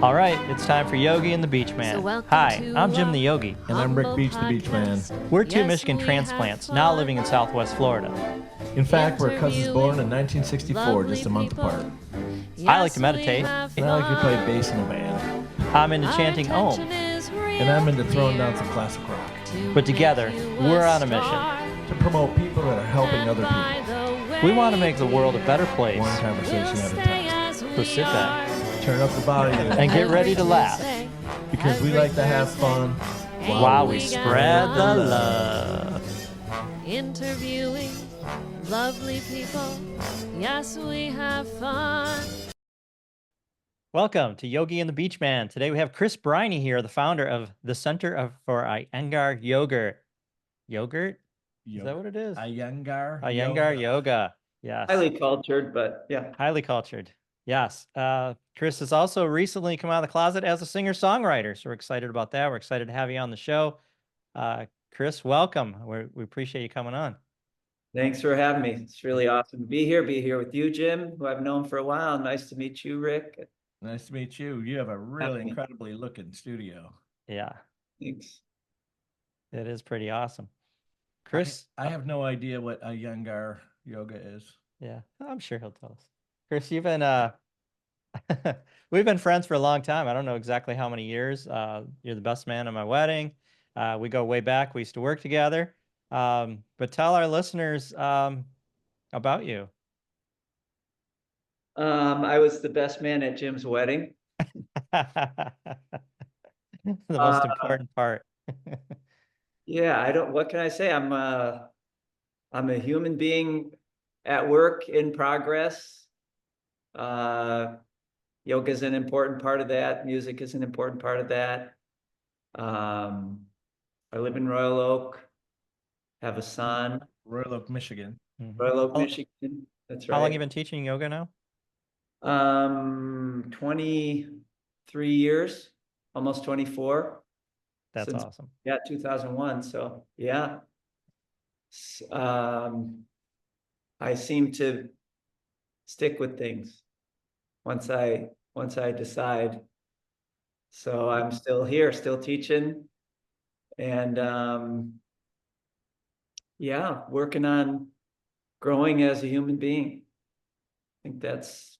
All right, it's time for Yogi and the BeachMan. Hi, I'm Jim the Yogi. And I'm Rick Beach, the BeachMan. We're two Michigan transplants now living in Southwest Florida. In fact, we're cousins born in 1964, just a month apart. I like to meditate. And I like to play bass in a band. I'm into chanting Om. And I'm into throwing down some classic rock. But together, we're on a mission to promote people that are helping other people. We want to make the world a better place. One conversation at a time. So sit back, turn up the volume, and get ready to laugh. Because we like to have fun while we spread the love. Interviewing lovely people, yes, we have fun. Welcome to Yogi and the Beachman. Today we have Chris Briney here, the founder of the Center For Iyengar Yoga. Yogurt? Is that what it is? Iyengar Yoga. Yes. Highly cultured, but yeah. Highly cultured. Yes. Chris has also recently come out of the closet as a singer-songwriter. So we're excited about that. We're excited to have you on the show. Chris, welcome. We appreciate you coming on. Thanks for having me. It's really awesome to be here with you, Jim, who I've known for a while. Nice to meet you, Rick. Nice to meet you. You have a really incredibly looking studio. Yeah. Thanks. It is pretty awesome. Chris? I have no idea what Iyengar Yoga is. Yeah, I'm sure he'll tell us. Chris, you've been we've been friends for a long time. I don't know exactly how many years. You're the best man at my wedding. We go way back. We used to work together. But tell our listeners about you. I was the best man at Jim's wedding. The most important part. Yeah, what can I say? I'm a human being at work in progress. Yoga is an important part of that. Music is an important part of that. I live in Royal Oak, have a son. Royal Oak, Michigan. Royal Oak, Michigan. That's right. How long have you been teaching yoga now? 23 years, almost 24. That's awesome. Yeah, 2001. So yeah. I seem to stick with things once I decide. So I'm still here, still teaching, and yeah, working on growing as a human being. I think that's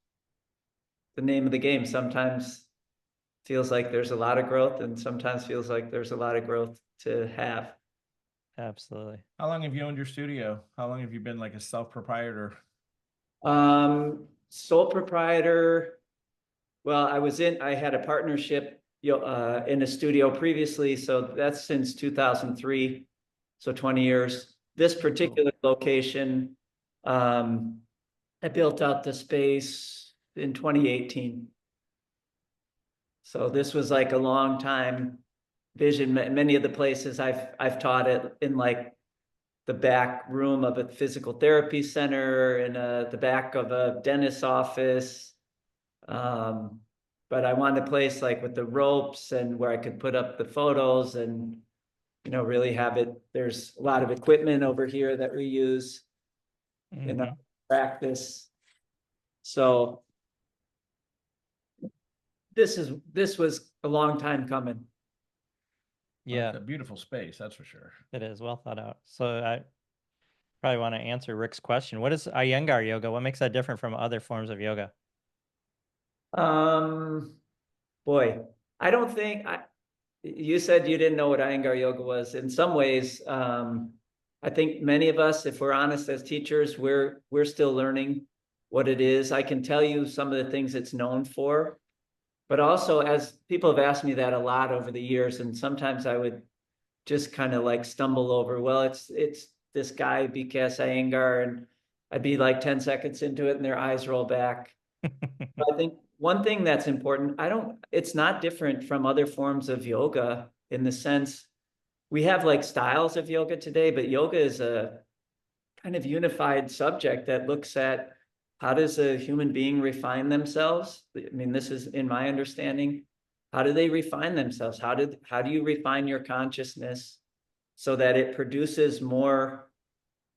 the name of the game. Sometimes feels like there's a lot of growth, and sometimes feels like there's a lot of growth to have. Absolutely. How long have you owned your studio? How long have you been like a self-proprietor? Sole proprietor. Well, I had a partnership in a studio previously, so that's since 2003, so 20 years. This particular location, I built out the space in 2018. So this was like a long time vision. Many of the places I've taught it in like the back room of a physical therapy center, in the back of a dentist's office. But I wanted a place like with the ropes and where I could put up the photos and, really have it. There's a lot of equipment over here that we use in our practice. So this was a long time coming. Yeah. It's a beautiful space, that's for sure. It is well thought out. So I probably want to answer Rick's question. What is Iyengar yoga? What makes that different from other forms of yoga? Boy, I don't think you said you didn't know what Iyengar yoga was. In some ways, I think many of us, if we're honest as teachers, we're still learning what it is. I can tell you some of the things it's known for, but also as people have asked me that a lot over the years, and sometimes I would just kind of like stumble over, well, it's this guy, B.K.S. Iyengar, and I'd be like 10 seconds into it and their eyes roll back. But I think one thing that's important, it's not different from other forms of yoga in the sense we have like styles of yoga today, but yoga is a kind of unified subject that looks at how does a human being refine themselves? I mean, this is in my understanding. How do they refine themselves? How do you refine your consciousness so that it produces more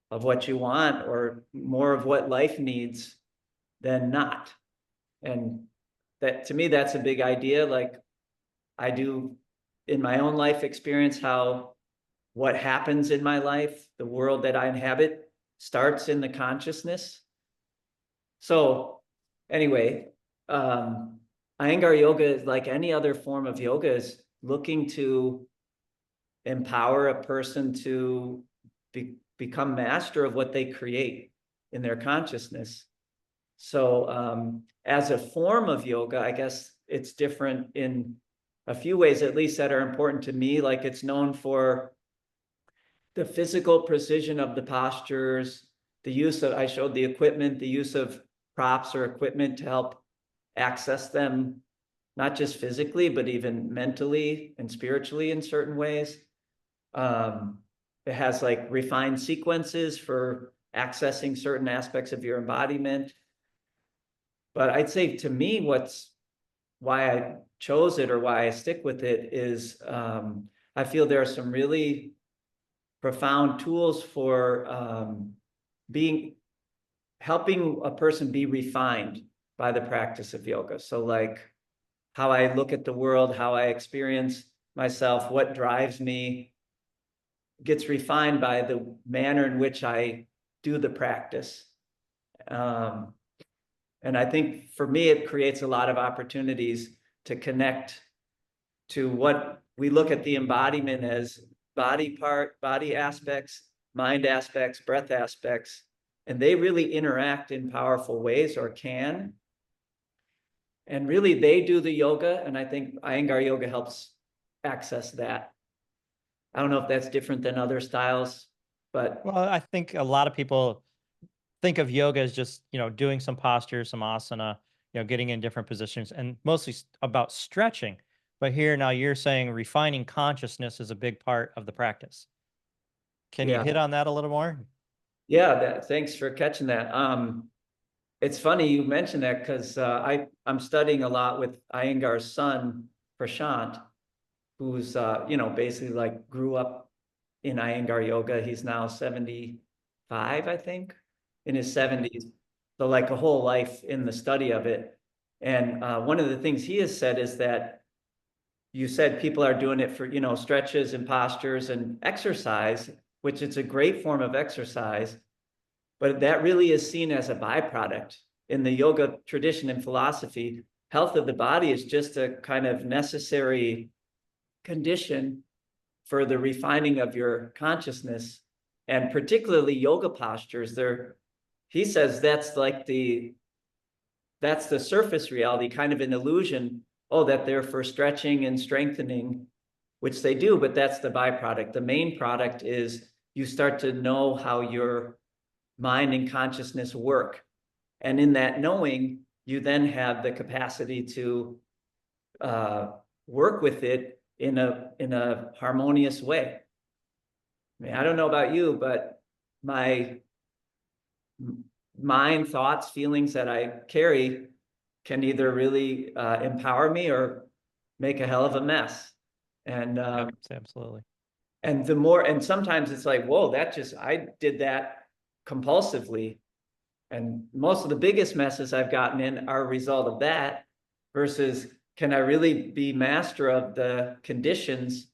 of what you want or more of what life needs than not? And that to me, that's a big idea. Like I do in my own life experience how what happens in my life, the world that I inhabit, starts in the consciousness. So anyway, Iyengar yoga is like any other form of yoga, is looking to empower a person to become master of what they create in their consciousness. So as a form of yoga, I guess it's different in a few ways, at least, that are important to me. Like it's known for the physical precision of the postures, the use of, I showed the equipment, the use of props or equipment to help access them, not just physically, but even mentally and spiritually in certain ways. It has like refined sequences for accessing certain aspects of your embodiment. But I'd say to me, why I chose it or why I stick with it is I feel there are some really profound tools for helping a person be refined by the practice of yoga. So like how I look at the world, how I experience myself, what drives me, gets refined by the manner in which I do the practice. And I think for me, it creates a lot of opportunities to connect to what we look at the embodiment as body aspects, mind aspects, breath aspects, and they really interact in powerful ways, or can. And really they do the yoga, and I think Iyengar yoga helps access that. I don't know if that's different than other styles, but Well, I think a lot of people think of yoga as just, doing some posture, some asana, getting in different positions, and mostly about stretching. But here now you're saying refining consciousness is a big part of the practice. Can you yeah. hit on that a little more? Yeah, thanks for catching that. It's funny you mentioned that because I'm studying a lot with Iyengar's son, Prashant, who's basically like grew up in Iyengar yoga. He's now 75, I think, in his 70s. So like a whole life in the study of it. And one of the things he has said is that you said people are doing it for, stretches and postures and exercise, which it's a great form of exercise, but that really is seen as a byproduct. In the yoga tradition and philosophy, health of the body is just a kind of necessary condition for the refining of your consciousness, and particularly yoga postures. He says that's the surface reality, kind of an illusion. Oh, that they're for stretching and strengthening, which they do, but that's the byproduct. The main product is you start to know how your mind and consciousness work. And in that knowing, you then have the capacity to work with it in a harmonious way. I mean, I don't know about you, but my mind, thoughts, feelings that I carry can either really empower me or make a hell of a mess. And Absolutely. and sometimes it's like, whoa, I did that compulsively. And most of the biggest messes I've gotten in are a result of that, versus can I really be master of the conditions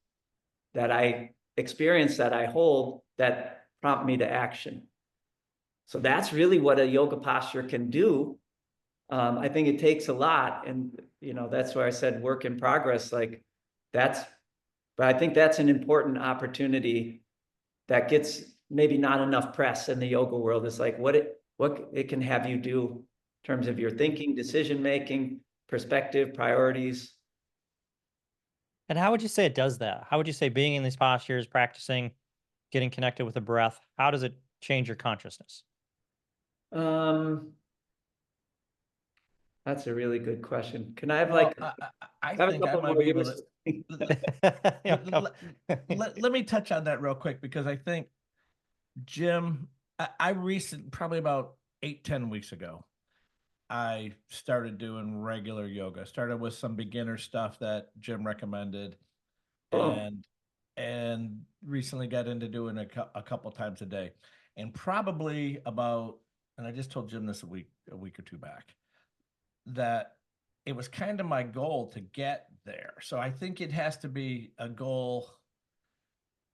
that I experience, that I hold, that prompt me to action. So that's really what a yoga posture can do. I think it takes a lot. And, that's why I said work in progress. But I think that's an important opportunity that gets maybe not enough press in the yoga world. Is like what it can have you do in terms of your thinking, decision-making, perspective, priorities. And how would you say it does that? How would you say being in these postures, practicing, getting connected with the breath, how does it change your consciousness? That's a really good question. Can I have Well, I I have a think I couple might more be able years? to. Let me touch on that real quick, because I think, Jim, I probably about 8-10 weeks ago, I started doing regular yoga. Started with some beginner stuff that Jim recommended, Oh, and recently got into doing a couple times a day. And probably about, and I just told Jim this a week or two back, that it was kind of my goal to get there. So I think it has to be a goal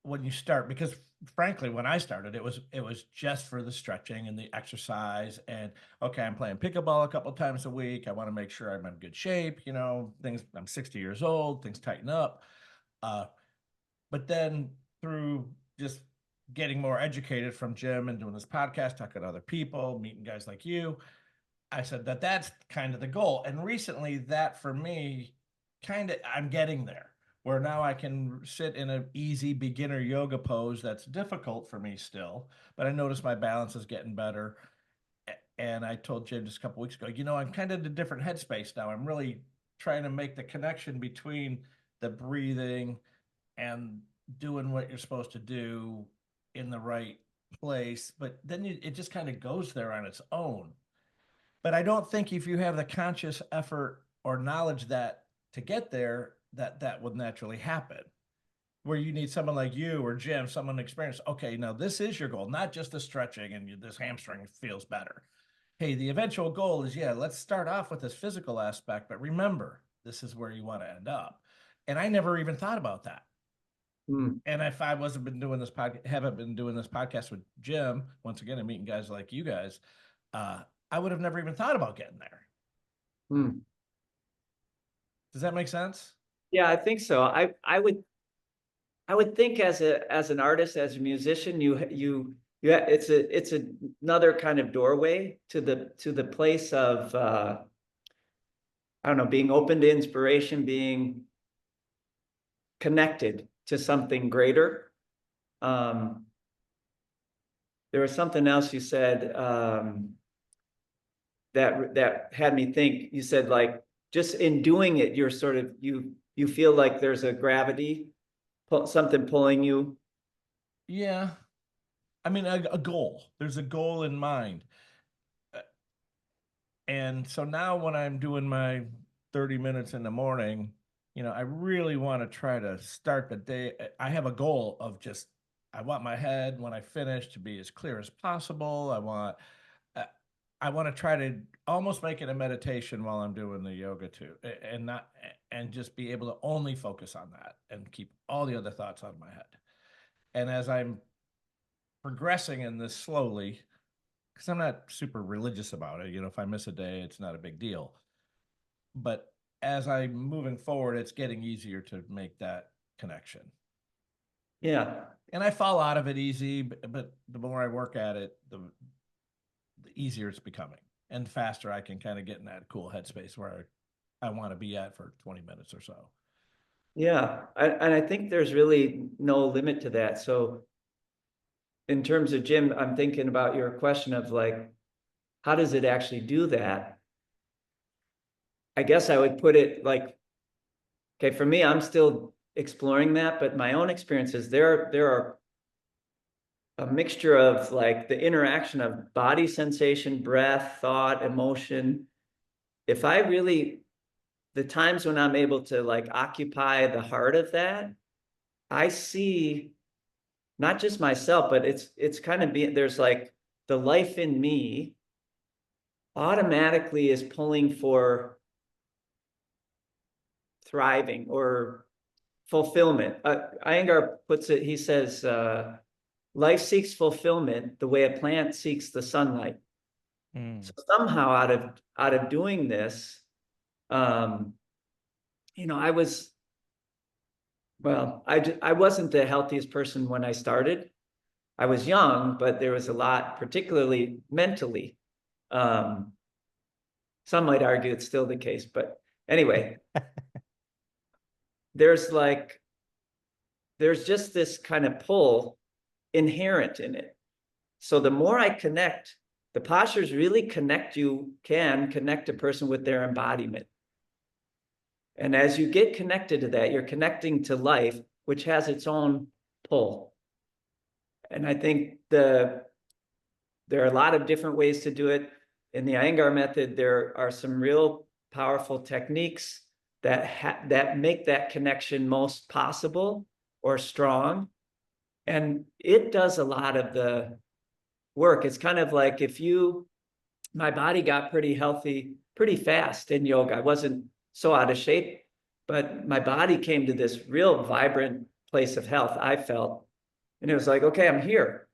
when you start, because frankly, when I started, it was just for the stretching and the exercise. And okay, I'm playing pickleball a couple times a week. I want to make sure I'm in good shape. You know, things. I'm 60 years old. Things tighten up. But then through just getting more educated from Jim and doing this podcast, talking to other people, meeting guys like you, I said that's kind of the goal. And recently, that for me, I'm getting there, where now I can sit in an easy beginner yoga pose that's difficult for me still, but I notice my balance is getting better. And I told Jim just a couple weeks ago, I'm kind of in a different headspace now. I'm really trying to make the connection between the breathing and doing what you're supposed to do in the right place. But then it just kind of goes there on its own. But I don't think if you have the conscious effort or knowledge that to get there, that would naturally happen. Where you need someone like you or Jim, someone experienced. Okay, now this is your goal, not just the stretching and this hamstring feels better. Hey, the eventual goal is, let's start off with this physical aspect, but remember, this is where you want to end up. And I never even thought about that. And if I haven't been doing this podcast with Jim, once again, and meeting guys like you guys, I would have never even thought about getting there. Does that make sense? Yeah, I think so. I would think as an artist, as a musician, it's another kind of doorway to the place of I don't know, being open to inspiration, being connected to something greater. There was something else you said that had me think. You said, like, just in doing it, you're sort of you feel like there's a gravity, something pulling you. Yeah, I mean a goal. There's a goal in mind, and so now when I'm doing my 30 minutes in the morning, I really want to try to start the day. I have a goal of I want my head when I finish to be as clear as possible. I want to try to almost make it a meditation while I'm doing the yoga too, and just be able to only focus on that and keep all the other thoughts out of my head. And as I'm progressing in this slowly, because I'm not super religious about it, if I miss a day, it's not a big deal. But as I'm moving forward, it's getting easier to make that connection. Yeah. And I fall out of it easy, but the more I work at it, the easier it's becoming, and faster I can kind of get in that cool headspace where I want to be at for 20 minutes or so. Yeah. And I think there's really no limit to that. So in terms of Jim, I'm thinking about your question of, like, how does it actually do that? I guess I would put it like, okay, for me, I'm still exploring that, but my own experiences, there are a mixture of, like, the interaction of body sensation, breath, thought, emotion. If I really, the times when I'm able to, like, occupy the heart of that, I see not just myself, but it's kind of there's, like, the life in me automatically is pulling for thriving or fulfillment. Iyengar puts it, he says, life seeks fulfillment the way a plant seeks the sunlight. So somehow out of doing this, I wasn't the healthiest person when I started. I was young, but there was a lot, particularly mentally. Some might argue it's still the case, but anyway, there's just this kind of pull inherent in it. So the more I connect, the postures really can connect a person with their embodiment. And as you get connected to that, you're connecting to life, which has its own pull. And I think there are a lot of different ways to do it. In the Iyengar method, there are some real powerful techniques that make that connection most possible or strong. And it does a lot of the work. It's kind of like if my body got pretty healthy pretty fast in yoga. I wasn't so out of shape, but my body came to this real vibrant place of health, I felt. And it was like, okay, I'm here.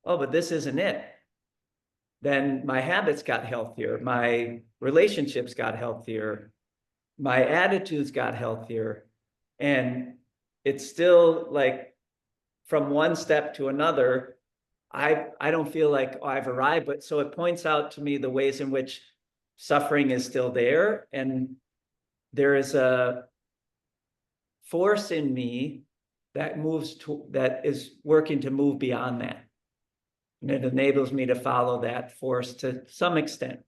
Oh, but this isn't it. Then my habits got healthier. My relationships got healthier. My attitudes got healthier. And it's still like from one step to another, I don't feel like I've arrived, but so it points out to me the ways in which suffering is still there. And there is a force in me that that is working to move beyond that. And it enables me to follow that force to some extent.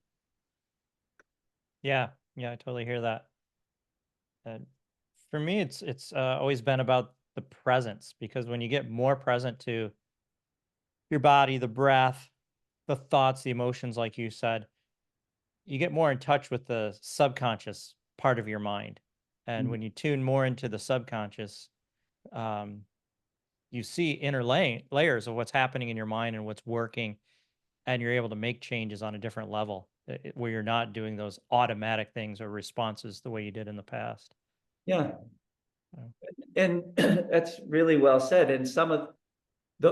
Yeah, I totally hear that. For me, it's always been about the presence, because when you get more present to your body, the breath, the thoughts, the emotions, like you said, you get more in touch with the subconscious part of your mind. And when you tune more into the subconscious, you see inner layers of what's happening in your mind and what's working, and you're able to make changes on a different level where you're not doing those automatic things or responses the way you did in the past. Yeah. And that's really well said. And some of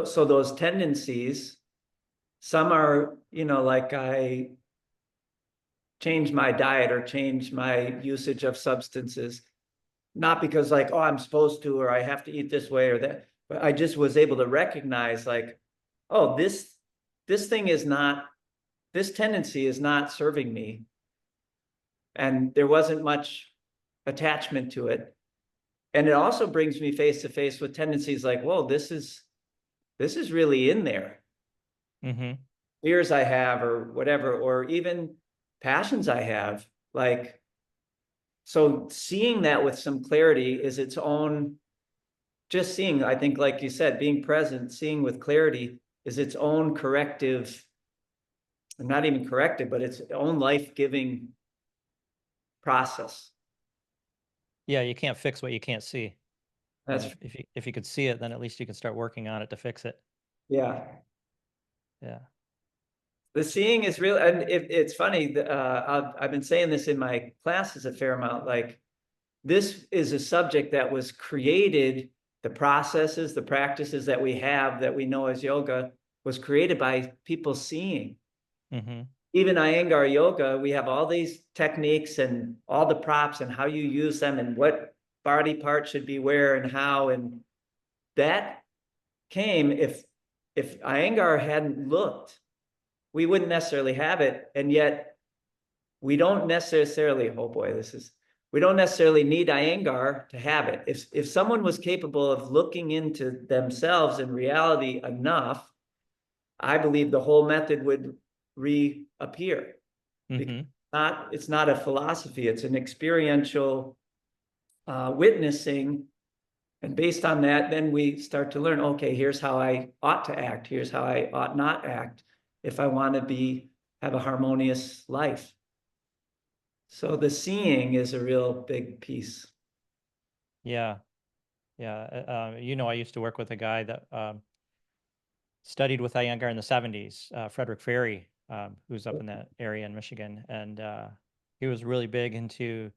so those tendencies, some are, like I change my diet or change my usage of substances, not because like, oh, I'm supposed to, or I have to eat this way or that, but I just was able to recognize like, oh, this tendency is not serving me. And there wasn't much attachment to it. And it also brings me face to face with tendencies like, whoa, this is really in there. Mm-hmm. Fears I have or whatever, or even passions I have. Like, so seeing that with some clarity is its own, just seeing, I think, like you said, being present, seeing with clarity is its own corrective, not even corrective, but its own life-giving process. Yeah, you can't fix what you can't see. That's if you could see it, then at least you can start working on it to fix it. Yeah. The seeing is real. And it's funny, I've been saying this in my classes a fair amount, like this is a subject that was created, the processes, the practices that we have, that we know as yoga, was created by people seeing. Mm-hmm. Even Iyengar Yoga, we have all these techniques and all the props and how you use them and what body part should be where and how. And that came, if Iyengar hadn't looked, we wouldn't necessarily have it. And yet we don't necessarily, oh boy, we don't necessarily need Iyengar to have it. If someone was capable of looking into themselves in reality enough, I believe the whole method would reappear. Mm-hmm. It's not a philosophy, it's an experiential witnessing. And based on that, then we start to learn, okay, here's how I ought to act. Here's how I ought not act if I want to have a harmonious life. So the seeing is a real big piece. Yeah. I used to work with a guy that studied with Iyengar in the 70s, Frederick Ferry, who's up in that area in Michigan. And he was really big into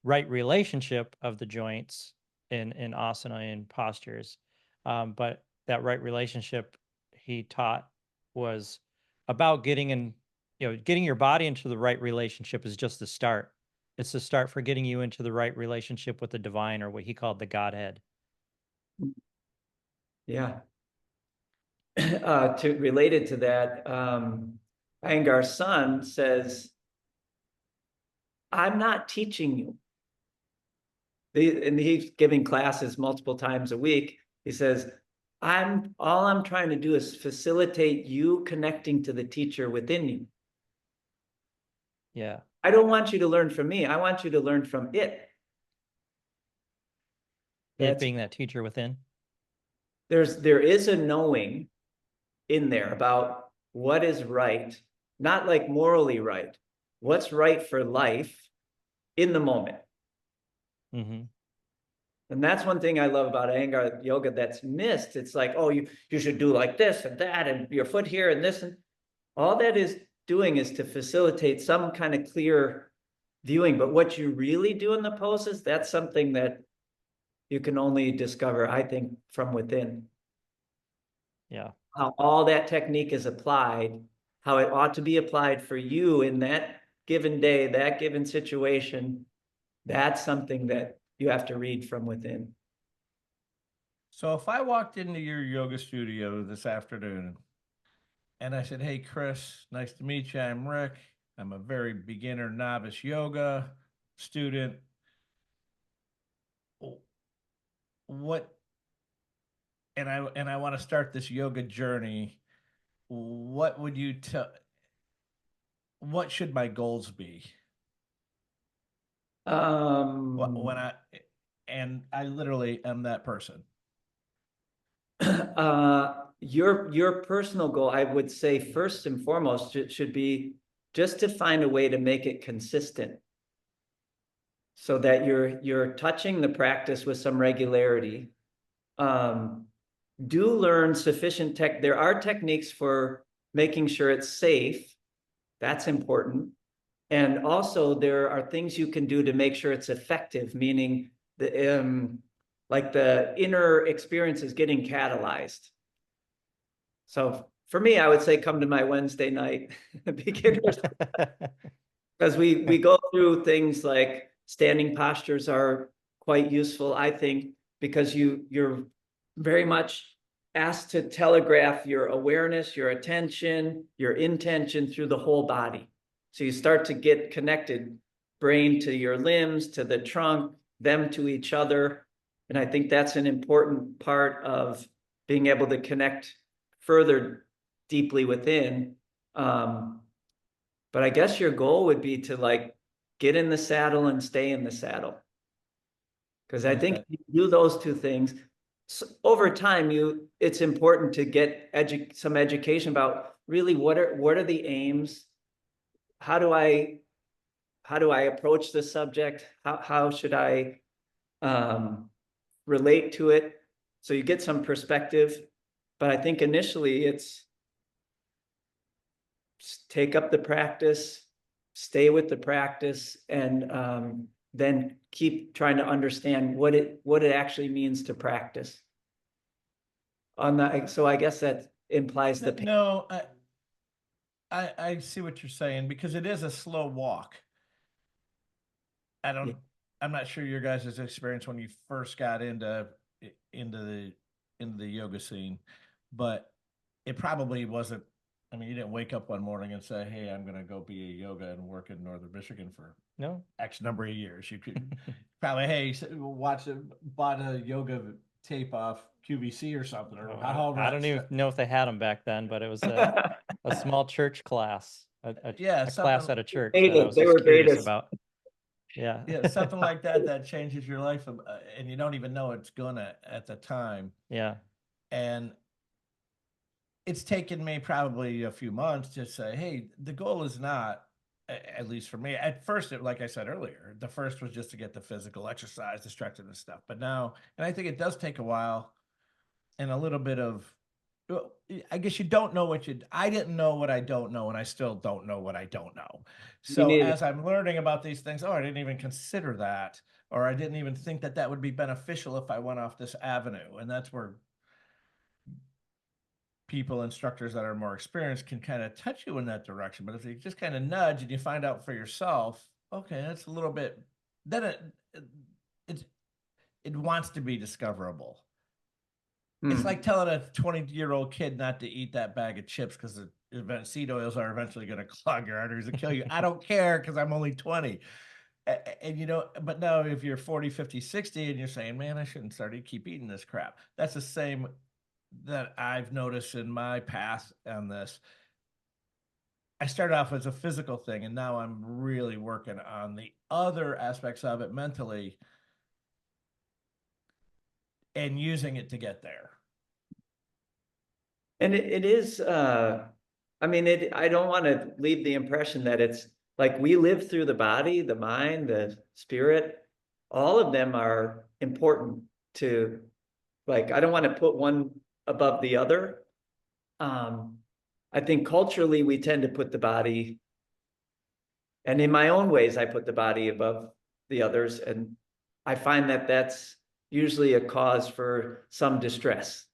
right relationship of the joints in asana and postures. But that right relationship he taught was about getting your body into the right relationship is just the start. It's the start for getting you into the right relationship with the divine, or what he called the Godhead. Yeah. Related to that, Iyengar's son says, I'm not teaching you. And he's giving classes multiple times a week. He says, all I'm trying to do is facilitate you connecting to the teacher within you. Yeah. I don't want you to learn from me. I want you to learn from it. It being that teacher within. There is a knowing in there about what is right, not like morally right, what's right for life in the moment. Mm-hmm. And that's one thing I love about Iyengar Yoga that's missed. It's like, oh, you should do like this and that, and your foot here and this, and all that is doing is to facilitate some kind of clear viewing. But what you really do in the poses, that's something that you can only discover, I think, from within. Yeah. How all that technique is applied, how it ought to be applied for you in that given day, that given situation, that's something that you have to read from within. So if I walked into your yoga studio this afternoon and I said, hey, Chris, nice to meet you. I'm Rick. I'm a very beginner novice yoga student. What, and I want to start this yoga journey. What would you tell? What should my goals be? When I literally am that person. Your personal goal, I would say, first and foremost, should be just to find a way to make it consistent, so that you're touching the practice with some regularity. Do learn sufficient tech. There are techniques for making sure it's safe. That's important. And also there are things you can do to make sure it's effective, meaning the like the inner experience is getting catalyzed. So for me, I would say come to my Wednesday night beginners, because we go through things like standing postures are quite useful, I think, because you're very much asked to telegraph your awareness, your attention, your intention through the whole body. So you start to get connected, brain to your limbs, to the trunk, them to each other. And I think that's an important part of being able to connect further deeply within. But I guess your goal would be to like get in the saddle and stay in the saddle. Because I think you do those two things. So over time, it's important to get some education about really what are the aims. How do I approach the subject? How should I relate to it? So you get some perspective. But I think initially it's take up the practice, stay with the practice, and then keep trying to understand what it actually means to practice. So I guess that implies the no. I see what you're saying, because it is a slow walk. I'm not sure your guys' experience when you first got into the yoga scene, but it probably wasn't. I mean, you didn't wake up one morning and say, hey, I'm going to go be a yoga and work in Northern Michigan for X number of years. You could probably, hey, bought a yoga tape off QVC or something. Or I don't even know if they had them back then, but it was a small church class, a class at a church that I was just curious about. Yeah, something like that changes your life, and you don't even know it's gonna at the time. Yeah. And it's taken me probably a few months to say, hey, the goal is not, at least for me, at first, like I said earlier, the first was just to get the physical exercise, the stretching and stuff. But now, and I think it does take a while and a little bit of, I guess you don't know I didn't know what I don't know, and I still don't know what I don't know. So as I'm learning about these things, I didn't even consider that, or I didn't even think that would be beneficial if I went off this avenue. And that's where instructors that are more experienced can kind of touch you in that direction. But if you just kind of nudge and you find out for yourself, okay, that's a little bit, then it wants to be discoverable. It's like telling a 20-year-old kid not to eat that bag of chips because the seed oils are eventually going to clog your arteries and kill you. I don't care because I'm only 20. And but now if you're 40, 50, 60 and you're saying, man, I shouldn't keep eating this crap. That's the same that I've noticed in my path on this. I started off as a physical thing, and now I'm really working on the other aspects of it mentally and using it to get there. And it is, I don't want to leave the impression that it's like we live through the body, the mind, the spirit. All of them are important to, like, I don't want to put one above the other. I think culturally we tend to put the body, and in my own ways, I put the body above the others. And I find that that's usually a cause for some distress.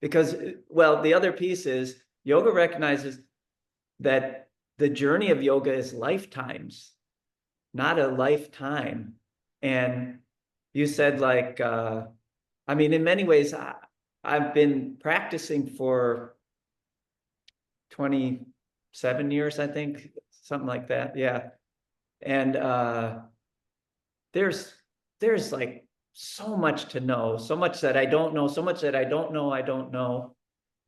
Because, well, the other piece is yoga recognizes that the journey of yoga is lifetimes, not a lifetime. And you said, like, I mean, in many ways, I've been practicing for 27 years, I think, something like that. Yeah. And there's like so much to know, so much that I don't know, so much that I don't know.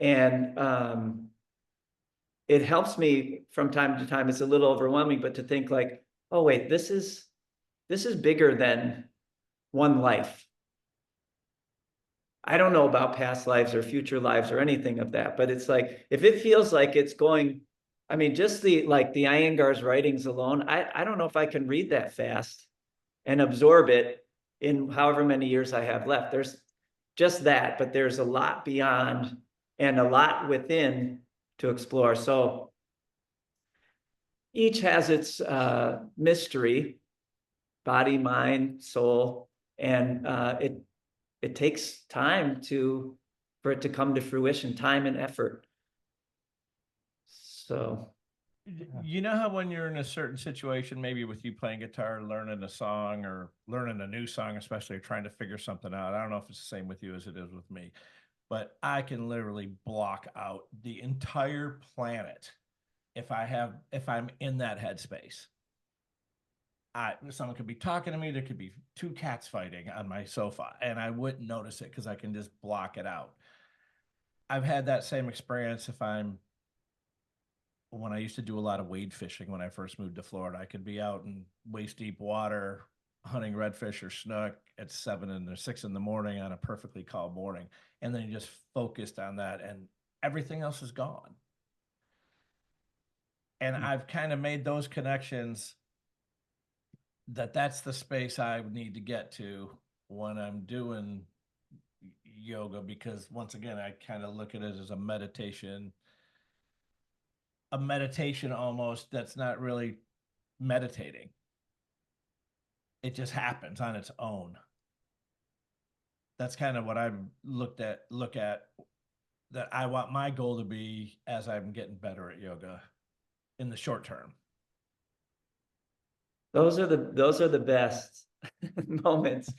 And it helps me from time to time. It's a little overwhelming, but to think like, oh wait, this is bigger than one life. I don't know about past lives or future lives or anything of that, but it's like, if it feels like it's going, I mean, just the Iyengar's writings alone, I don't know if I can read that fast and absorb it in however many years I have left. There's just that, but there's a lot beyond and a lot within to explore. So each has its mystery, body, mind, soul, and it takes time for it to come to fruition, time and effort. So, you know how when you're in a certain situation, maybe with you playing guitar, learning a song or learning a new song, especially trying to figure something out. I don't know if it's the same with you as it is with me, but I can literally block out the entire planet if I'm in that headspace. Someone could be talking to me. There could be two cats fighting on my sofa, and I wouldn't notice it because I can just block it out. I've had that same experience when I used to do a lot of wade fishing when I first moved to Florida. I could be out in waist deep water hunting redfish or snook at 7 or 6 in the morning on a perfectly calm morning, and then you just focused on that, and everything else is gone. And I've kind of made those connections that's the space I need to get to when I'm doing yoga, because once again, I kind of look at it as a meditation almost that's not really meditating. It just happens on its own. That's kind of what I've look at that I want my goal to be as I'm getting better at yoga in the short term. those are the best moments.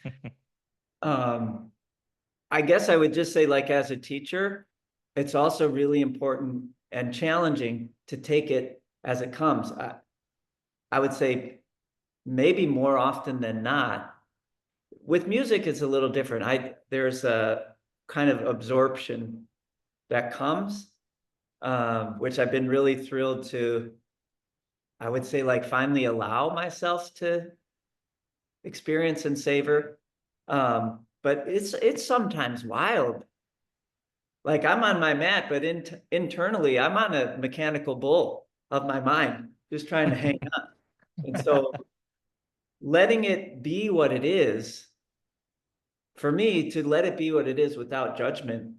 I guess I would just say, like, as a teacher, it's also really important and challenging to take it as it comes. I would say maybe more often than not. With music, it's a little different. There's a kind of absorption that comes, which I've been really thrilled to, I would say, like, finally allow myself to experience and savor. But it's sometimes wild. Like, I'm on my mat, but internally, I'm on a mechanical bull of my mind, just trying to hang on. And so letting it be what it is, for me, to let it be what it is without judgment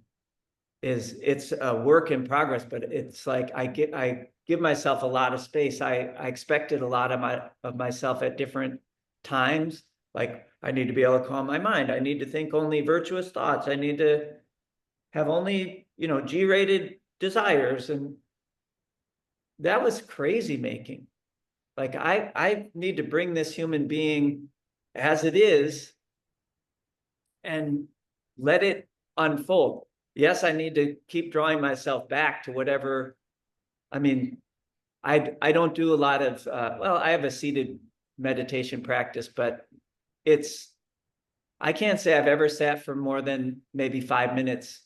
it's a work in progress, but it's like I give myself a lot of space. I expected a lot of myself at different times. Like, I need to be able to calm my mind. I need to think only virtuous thoughts. I need to have only, G-rated desires. And that was crazy making. Like, I need to bring this human being as it is and let it unfold. Yes, I need to keep drawing myself back to whatever. I mean, I don't do a lot of, I have a seated meditation practice, but I can't say I've ever sat for more than maybe 5 minutes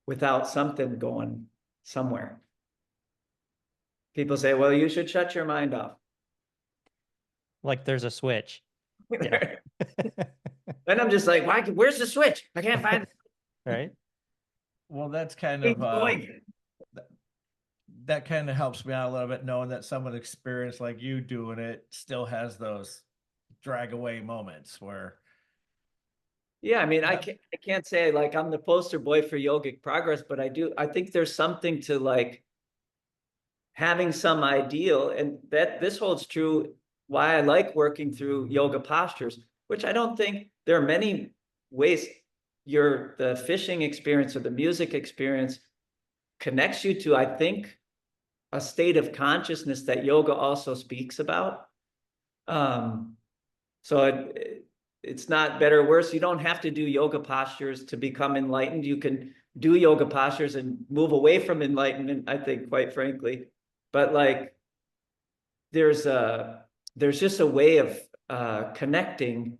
without something going somewhere. People say, well, you should shut your mind off. Like there's a switch. Yeah. And I'm just like, where's the switch? I can't find it. Right. Well, that's kind of that kind of helps me out a little bit, knowing that someone experienced like you doing it still has those drag away moments where Yeah, I mean, I can't say like I'm the poster boy for yogic progress, but I think there's something to like having some ideal, and that this holds true why I like working through yoga postures, which I don't think there are many ways the fishing experience or the music experience connects you to, I think, a state of consciousness that yoga also speaks about. So it's not better or worse. You don't have to do yoga postures to become enlightened. You can do yoga postures and move away from enlightenment, I think, quite frankly. But like, there's just a way of connecting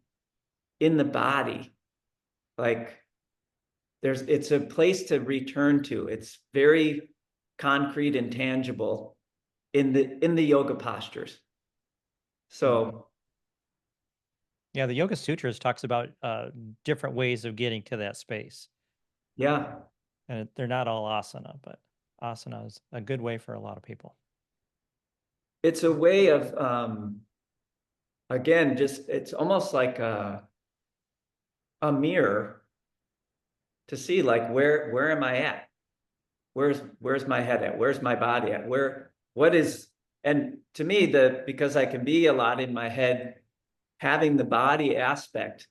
in the body. Like, it's a place to return to. It's very concrete and tangible in the yoga postures. So yeah, the Yoga Sutras talks about different ways of getting to that space. yeah, And they're not all asana, but asana is a good way for a lot of people. it's a way of again, just it's almost like a mirror to see like where am I at? Where's my head at? Where's my body at? What is, and to me, because I can be a lot in my head, having the body aspect,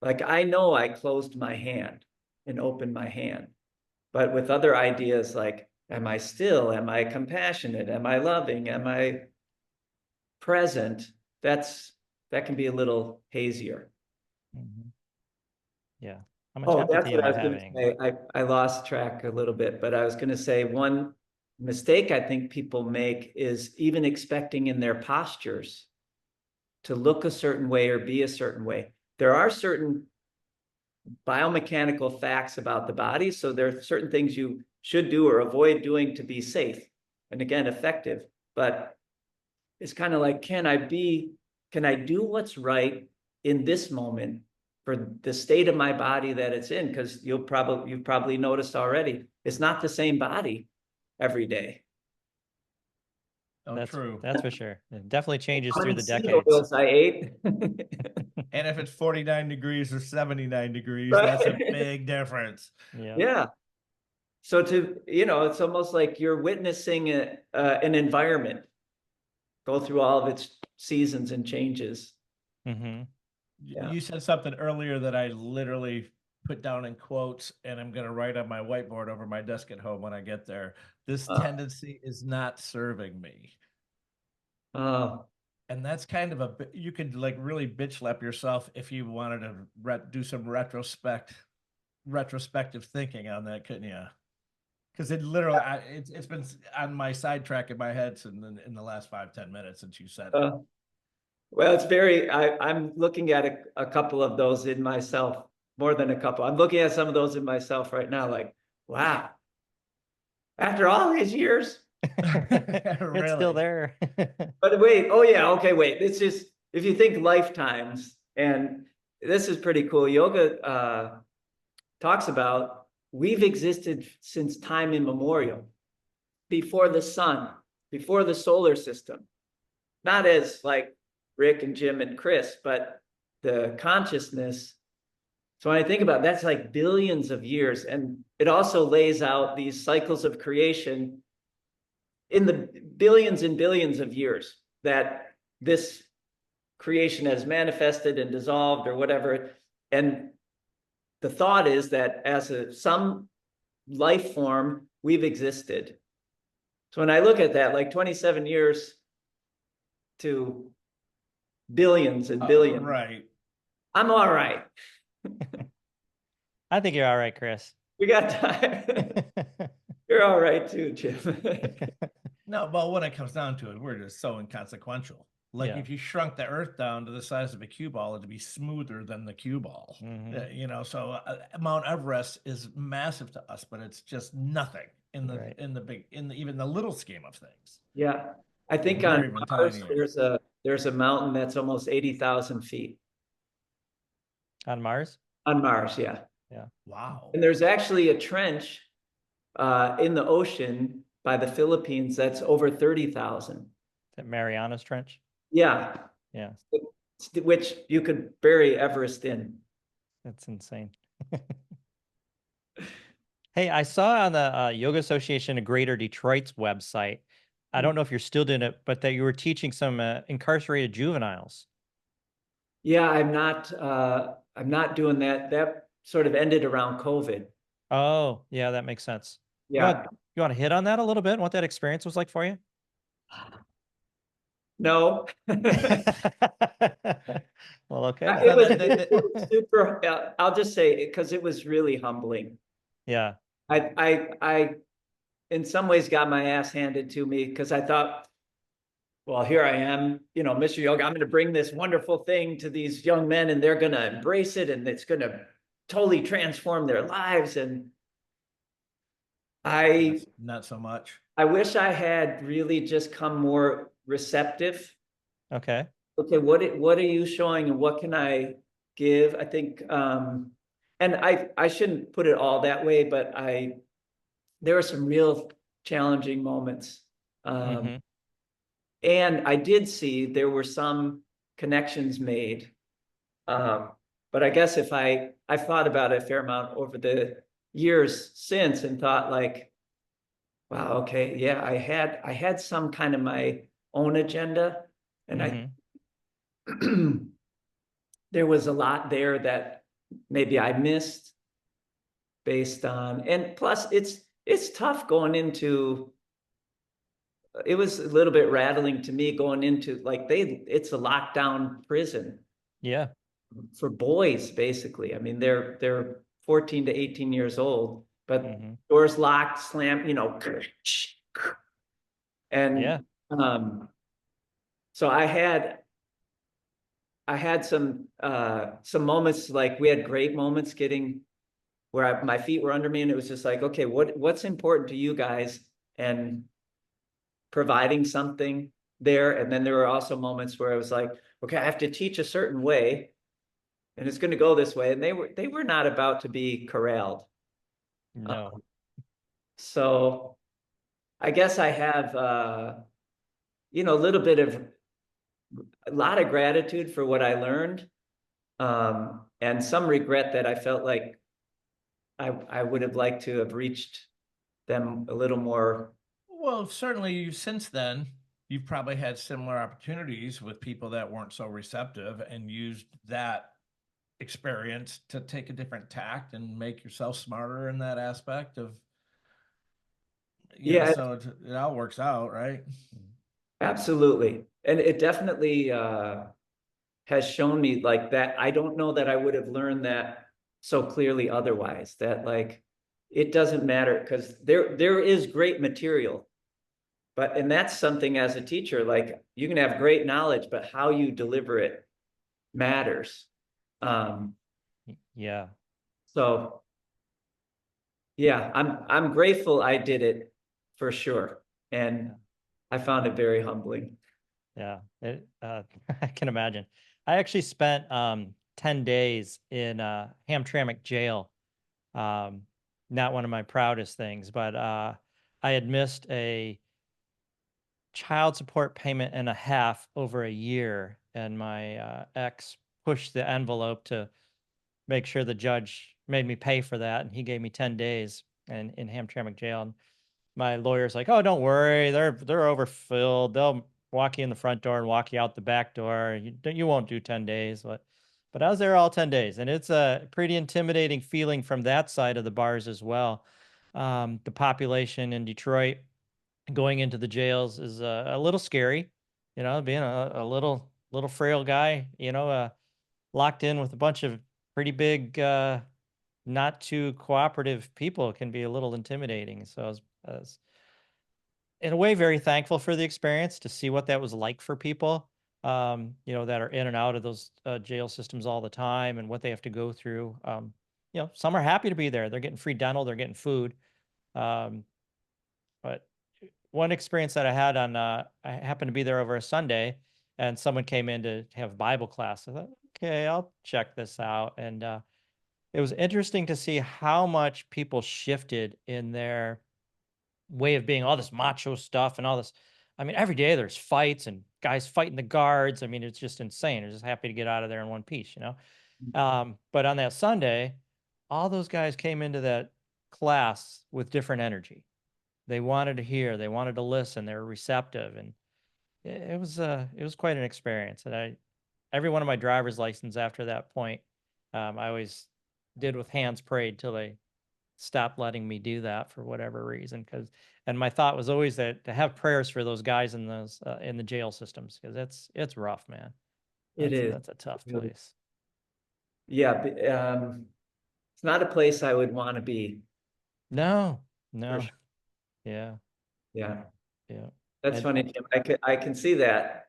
like I know I closed my hand and opened my hand, but with other ideas like, am I still? Am I compassionate? Am I loving? Am I present? That can be a little hazier. Mm-hmm. Yeah. How much Oh, that's empathy am what I I was going to having? say. I lost track a little bit, but I was going to say one mistake I think people make is even expecting in their postures to look a certain way or be a certain way. There are certain biomechanical facts about the body, so there are certain things you should do or avoid doing to be safe and again effective. But it's kind of like, can I do what's right in this moment for the state of my body that it's in? Because you've probably noticed already, it's not the same body every day. Oh, true. That's for sure. It definitely changes How through many the seed decades. oils I ate. And if it's 49 degrees or 79 degrees, Right. that's a big difference. Yeah. Yeah. So it's almost like you're witnessing an environment go through all of its seasons and changes. Mm-hmm. Yeah. You said something earlier that I literally put down in quotes, and I'm going to write on my whiteboard over my desk at home when I get there. This tendency is not serving me. And that's kind of you could like really bitch slap yourself if you wanted to do some retrospective thinking on that, couldn't you? Because it literally, it's been on my sidetrack in my head in the last 5-10 minutes since you said it. Well, I'm looking at a couple of those in myself, more than a couple. I'm looking at some of those in myself right now, like, wow, after all these years. It's still there. But wait, oh yeah, okay, wait. It's just, if you think lifetimes, and this is pretty cool. Yoga talks about we've existed since time immemorial, before the sun, before the solar system. Not as like Rick and Jim and Chris, but the consciousness. So when I think about it, that's like billions of years. And it also lays out these cycles of creation in the billions and billions of years that this creation has manifested and dissolved or whatever. And the thought is that as some life form, we've existed. So when I look at that, like 27 years to billions and billions. Right. I'm all right. I think you're all right, Chris. We got time. You're all right too, Jim. No, well, when it comes down to it, we're just so inconsequential. Like Yeah. if you shrunk the Earth down to the size of a cue ball, it'd be smoother than the cue ball. Mm-hmm. So Mount Everest is massive to us, but it's just nothing in even the little scheme of things. Yeah, I think We're on even Mars tinier. there's a mountain that's almost 80,000 feet On Mars? on Mars. Yeah. Yeah. Wow. And there's actually a trench in the ocean by the Philippines that's over 30,000. That Marianas Trench? Yeah. Yeah. Which you could bury Everest in. That's insane. Hey, I saw on the Yoga Association of Greater Detroit's website, I don't know if you're still doing it, but that you were teaching some incarcerated juveniles. Yeah, I'm not doing that. That sort of ended around COVID. Oh, yeah, that makes sense. Yeah. You want to hit on that a little bit? What that experience was like for you? No. Well, okay It was, then. that- it was super, I'll just say, because it was really humbling. Yeah. I in some ways got my ass handed to me because I thought, well, here I am, Mr. Yoga, I'm going to bring this wonderful thing to these young men and they're going to embrace it and it's going to totally transform their lives. And I not so much. I wish I had really just come more receptive. Okay. Okay, what are you showing and what can I give? I think and I shouldn't put it all that way, but there were some real challenging moments. Mm-hmm. And I did see there were some connections made. But I guess if I've thought about it a fair amount over the years since and thought like, wow, okay, yeah, I had some kind of my own agenda. And Mm-hmm. there was a lot there that maybe I missed based on, and plus it's tough going into, it was a little bit rattling to me going into like it's a lockdown prison Yeah. for boys basically. I mean they're 14 to 18 years old, but Mm-hmm. doors locked, slam, and Yeah. so I had some moments, like we had great moments getting where my feet were under me and it was just like, okay, what's important to you guys, and providing something there. And then there were also moments where I was like, okay, I have to teach a certain way and it's going to go this way. And they were not about to be corralled. No. So I guess I have a little bit of a lot of gratitude for what I learned, and some regret that I felt like I would have liked to have reached them a little more. Well, certainly since then, you've probably had similar opportunities with people that weren't so receptive and used that experience to take a different tact and make yourself smarter in that aspect of, Yeah, so it all works out, right? absolutely. And it definitely has shown me like that. I don't know that I would have learned that so clearly otherwise, that like it doesn't matter because there is great material. And that's something as a teacher, like you can have great knowledge, but how you deliver it matters. Yeah. So yeah, I'm grateful I did it for sure. And I found it very humbling. Yeah. I can imagine. I actually spent 10 days in Hamtramck jail. Um, Not one of my proudest things, but I had missed a child support payment and a half over a year, and my ex pushed the envelope to make sure the judge made me pay for that, and he gave me 10 days in Hamtramck jail. And my lawyer's like, "Oh, don't worry, they're overfilled. They'll walk you in the front door and walk you out the back door. You won't do 10 days." But I was there all 10 days, and it's a pretty intimidating feeling from that side of the bars as well. The population in Detroit going into the jails is a little scary, being a little frail guy, locked in with a bunch of pretty big, not too cooperative people can be a little intimidating. So I was in a way very thankful for the experience to see what that was like for people, that are in and out of those jail systems all the time and what they have to go through. Some are happy to be there. They're getting free dental, they're getting food. Um, but one experience that I had I happened to be there over a Sunday, and someone came in to have Bible class. I thought, okay, I'll check this out. And it was interesting to see how much people shifted in their way of being, all this macho stuff and all this. I mean, every day there's fights and guys fighting the guards. I mean, it's just insane. They're just happy to get out of there in one piece, But on that Sunday, all those guys came into that class with different energy. They wanted to hear, they wanted to listen, they were receptive, and it was quite an experience. And every one of my driver's license after that point, I always did with hands prayed till they stopped letting me do that for whatever reason. And my thought was always that to have prayers for those guys in those in the jail systems, because it's rough, man. It is. That's a tough Really. place. Yeah, it's not a place I would want to be. No, For no, sure. yeah, Yeah, yeah. that's And funny, Jim. I can see that.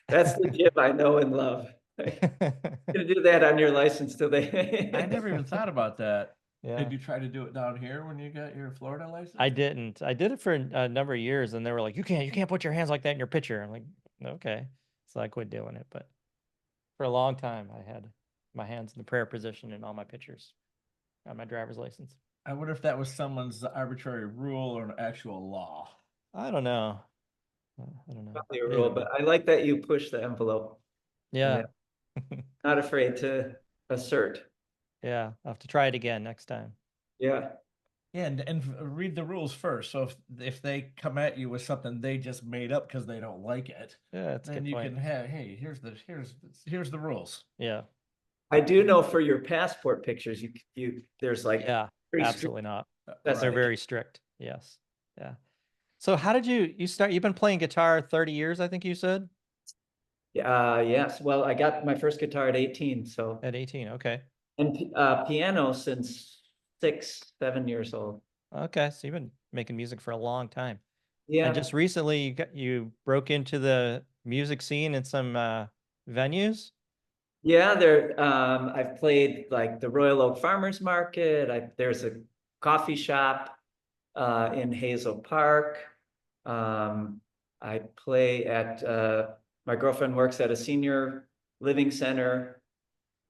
That's the Jim I know and love. Gonna do that on your license today. I never even thought about that. yeah. Did you try to do it down here when you got your Florida license? I didn't. I did it for a number of years, and they were like, you can't put your hands like that in your picture. I'm like, okay. So I quit doing it. But for a long time, I had my hands in the prayer position in all my pictures on my driver's license. I wonder if that was someone's arbitrary rule or an actual law. I don't know. I don't know. Probably a rule, but I like that you push the envelope. Yeah. Not afraid to assert. Yeah. I'll have to try it again next time. Yeah. Yeah, and read the rules first. So if they come at you with something they just made up because they don't like it, Yeah, that's a then good you point. can have, hey, here's the rules. Yeah. I do know for your passport pictures, there's like Yeah, pretty absolutely not. That's They're right. very strict. Yes. Yeah. So how did you start? You've been playing guitar 30 years, I think you said? Yes. Well, I got my first guitar at 18, so At 18. Okay. and piano since 7 years old. Okay. So you've been making music for a long time. Yeah. And just recently you broke into the music scene in some venues. Yeah, I've played like the Royal Oak Farmers Market. There's a coffee shop in Hazel Park. I play at my girlfriend works at a senior living center,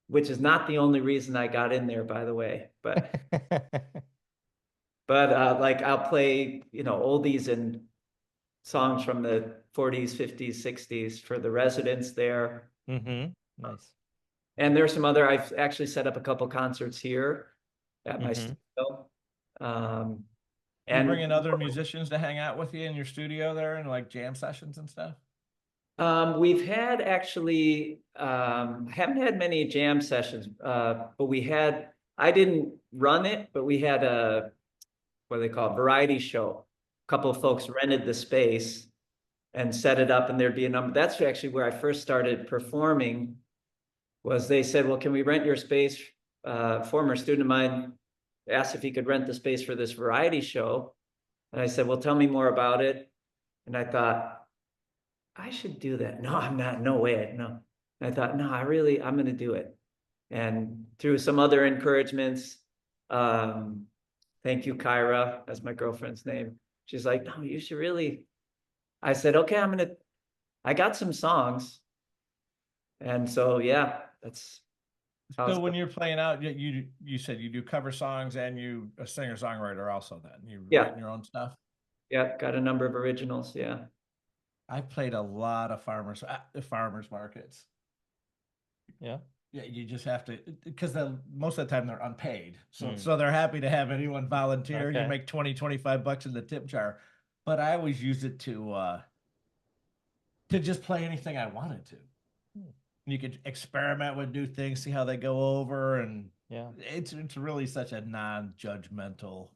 which is not the only reason I got in there, by the way. But like I'll play, oldies and songs from the 40s, 50s, 60s for the residents there. Mm-hmm. Nice. And there's some other, I've actually set up a couple concerts here at my studio. You bring in other musicians to hang out with you in your studio there and like jam sessions and stuff? We've had actually, haven't had many jam sessions, but I didn't run it, but we had what do they call it, variety show. A couple of folks rented the space and set it up, and there'd be a number. That's actually where I first started performing. Was they said, well, can we rent your space? Former student of mine asked if he could rent the space for this variety show. And I said, well, tell me more about it. And I thought, I should do that. No, I'm not. No way. No. And I thought, no, I'm going to do it. And through some other encouragements, thank you, Kyra, that's my girlfriend's name. She's like, no, you should really. I said, okay, I got some songs. And so, yeah, that's. So when you're playing out, you said you do cover songs and you a singer-songwriter also then. You write your own stuff? Yeah, got a number of originals, yeah. I've played a lot of farmers markets. Yeah. Yeah, you just have to, because most of the time they're unpaid. So they're happy to have anyone volunteer. Okay. You make 20, 25 bucks in the tip jar. But I always used it to just play anything I wanted to. You could experiment with new things, see how they go over, and yeah, it's really such a non-judgmental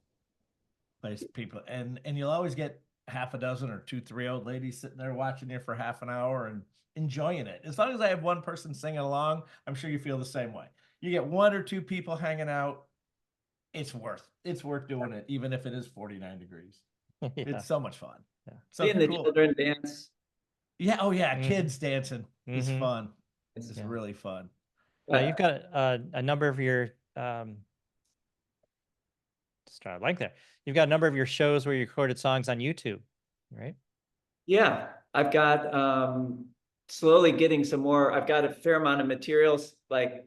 place. People and you'll always get half a dozen or 2, 3 old ladies sitting there watching you for half an hour and enjoying it. As long as I have one person singing along, I'm sure you feel the same way. You get 1 or 2 people hanging out, it's worth doing it, even if it is 49 degrees. Yeah. It's so much fun. Yeah. Seeing the children dance. Yeah. Oh yeah. Kids dancing is fun. This is really fun. Now you've got a number of your just trying to like that. You've got a number of your shows where you recorded songs on YouTube, right? Yeah, I've got slowly getting some more. I've got a fair amount of materials. Like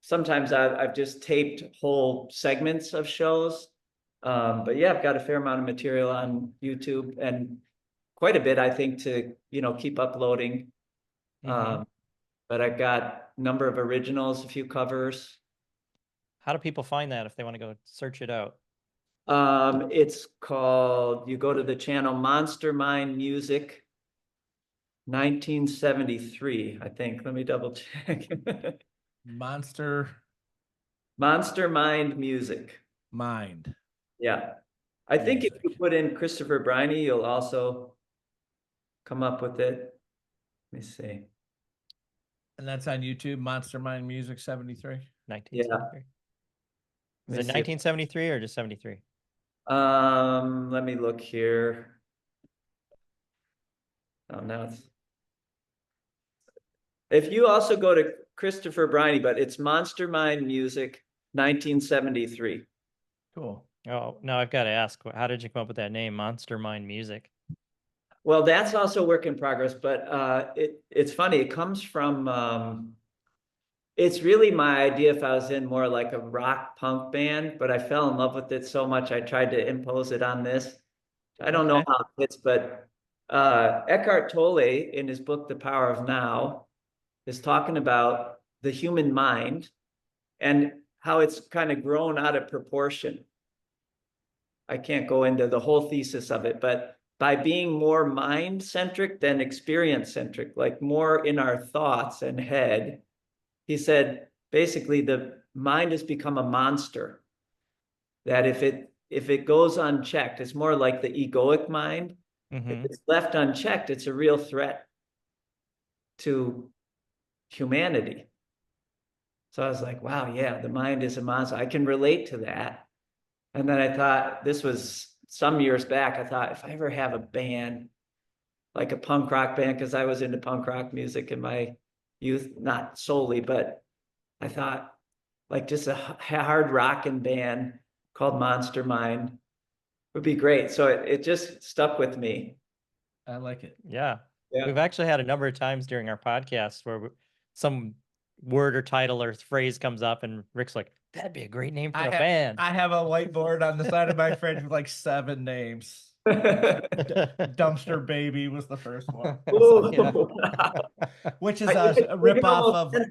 sometimes I've just taped whole segments of shows. But yeah, I've got a fair amount of material on YouTube and quite a bit, I think, to keep uploading. but I got a number of originals, a few covers. How do people find that if they want to go search it out? It's called, you go to the channel Monster Mind Music 1973, I think. Let me double check. Monster Monster Mind Music. Mind. Yeah. I think if Music. you put in Christopher Briney, you'll also come up with it. Let me see. And that's on YouTube, Monster Mind Music 73. 1973. Is Let me it see. 1973 or just 73? Let me look here. Oh, now it's. If you also go to Christopher Briney, but it's Monster Mind Music 1973. Cool. Oh, now I've got to ask, how did you come up with that name, Monster Mind Music? Well, that's also work in progress, but it's funny. It comes from it's really my idea if I was in more like a rock punk band, but I fell in love with it so much I tried to impose it on this. I don't know Okay. how it fits, but Eckhart Tolle in his book The Power of Now is talking about the human mind and how it's kind of grown out of proportion. I can't go into the whole thesis of it, but by being more mind-centric than experience-centric, like more in our thoughts and head, he said, basically the mind has become a monster. That if it goes unchecked, it's more like the egoic mind. If it's left unchecked, it's a real threat to humanity. So I was like, wow, yeah, the mind is a monster. I can relate to that. And then I thought, this was some years back, I thought if I ever have a band, like a punk rock band, because I was into punk rock music in my youth, not solely, but I thought like just a hard rocking band called Monster Mind would be great. So it just stuck with me. I like it. Yeah. Yeah. We've actually had a number of times during our podcast where some word or title or phrase comes up and Rick's like, that'd be a great name for a band. I have a whiteboard on the side of my fridge with like 7 names. Dumpster Baby was the first one. Ooh. Which is I- a we can ripoff almost- of,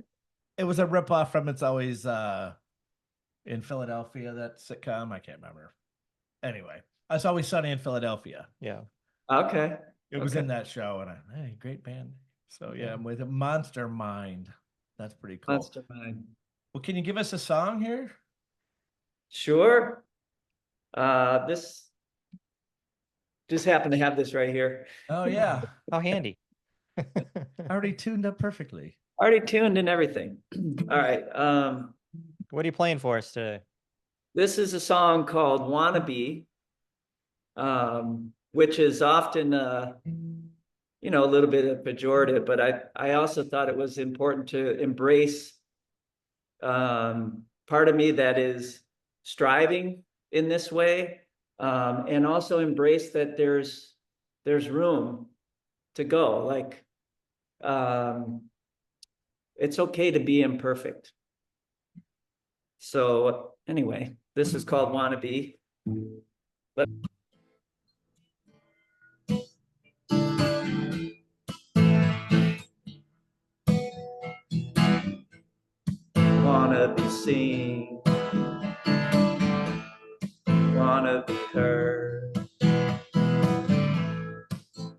it was a ripoff from It's Always in Philadelphia, that sitcom. I can't remember. Anyway, It's Always Sunny in Philadelphia. Yeah. Okay. It was Okay. in that show, and hey, great band. So yeah, I'm with a Monster Mind. That's pretty cool. Monster Mind. Well, can you give us a song here? Sure. This just happened to have this right here. Oh yeah, How handy. already tuned up perfectly. Already tuned and everything. All right. What are you playing for us today? This is a song called Wannabe, which is often you know, a little bit of pejorative, but I also thought it was important to embrace part of me that is striving in this way, and also embrace that there's room to go. Like it's okay to be imperfect. So anyway, this is called Wannabe. Wanna be seen, wanna be heard,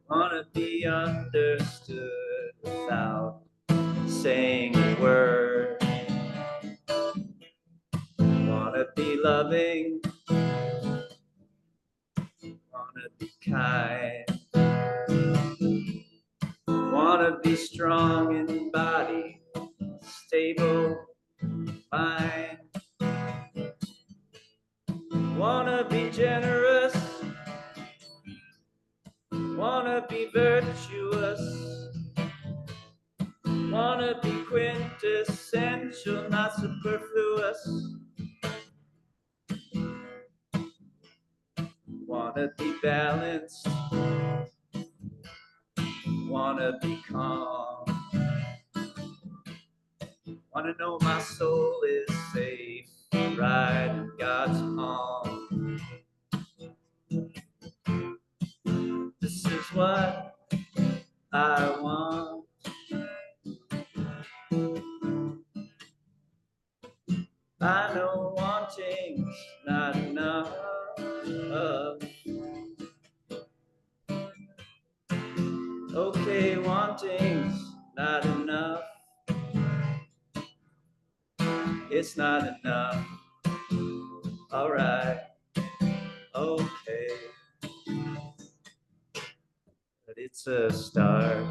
wanna be understood without saying a word. Wanna be loving, wanna be kind, wanna be strong in body, stable mind. Wanna be generous, wanna be virtuous, wanna be quintessential, not superfluous. Wanna be balanced, wanna be calm, wanna know my soul is safe, right in God's palm. This is what I want. I know wanting's not enough. Okay, wanting's not enough. It's not enough. All right, okay. But it's a start.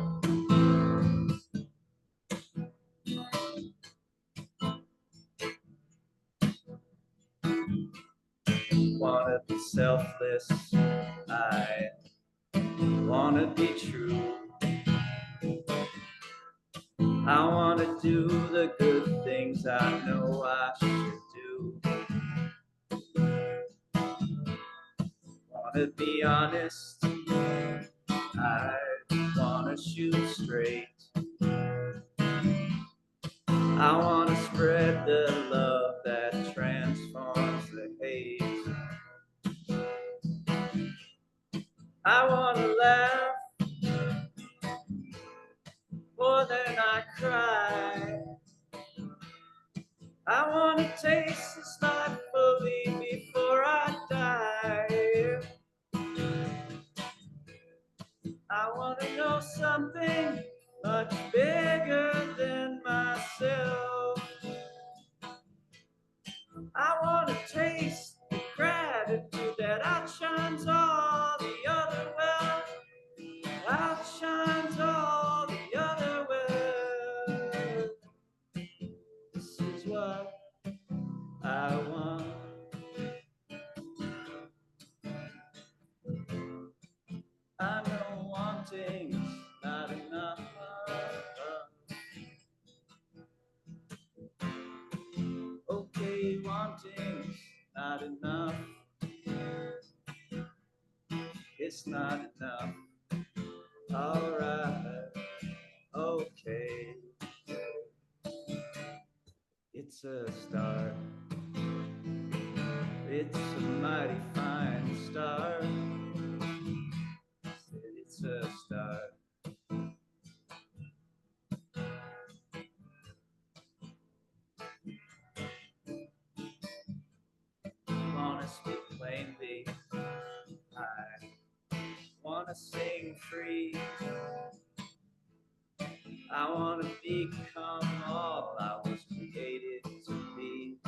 Wanna be selfless, I wanna be true. I wanna do the good things I know I should do. Wanna be honest, I wanna shoot straight. I wanna spread the love that transforms the hate. I wanna laugh more than I cry. I wanna taste this life fully before I die. I wanna know something much bigger than myself. I wanna taste the gratitude that outshines all the other wealth. Outshines all the other wealth. This is what I want. I know wanting's not enough. Okay, wanting's not enough. It's not enough. All right, okay. It's a start. It's a mighty fine start. It's a start. Wanna speak plainly, I wanna sing free. I wanna become all I was created to be.